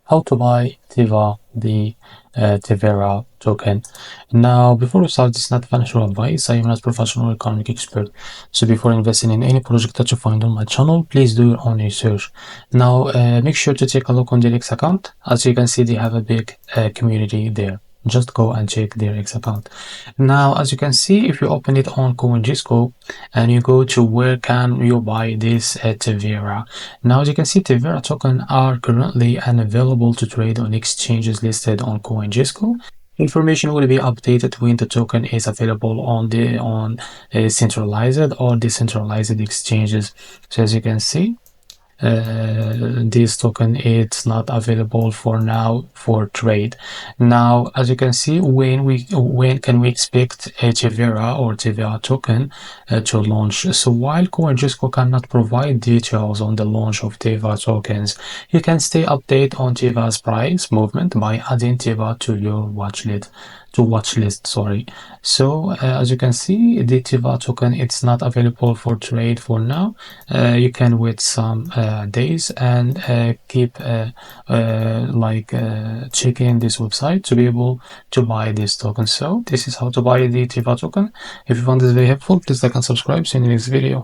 how to buy TEVA token. Now, before we start, this is not financial advice. I am not a professional economic expert. So before investing in any project that you find on my channel, please do your own research. Now, make sure to take a look on the X account. As you can see, they have a big community there. Just go and check their X account. Now, as you can see, if you open it on CoinGecko and you go to where can you buy this TEVA. Now, as you can see, TEVA token are currently unavailable to trade on exchanges listed on CoinGecko. Information will be updated when the token is available on centralized or decentralized exchanges. So as you can see, this token it's not available for now for trade. Now, as you can see, when can we expect a TEVA token to launch? So while CoinGecko cannot provide details on the launch of TEVA tokens, you can stay updated on TEVA's price movement by adding TEVA to your watch list. So as you can see, the TEVA token it's not available for trade for now. You can wait some days and keep checking this website to be able to buy this token. So this is how to buy the TEVA token. If you found this very helpful, please like and subscribe. See you in the next video.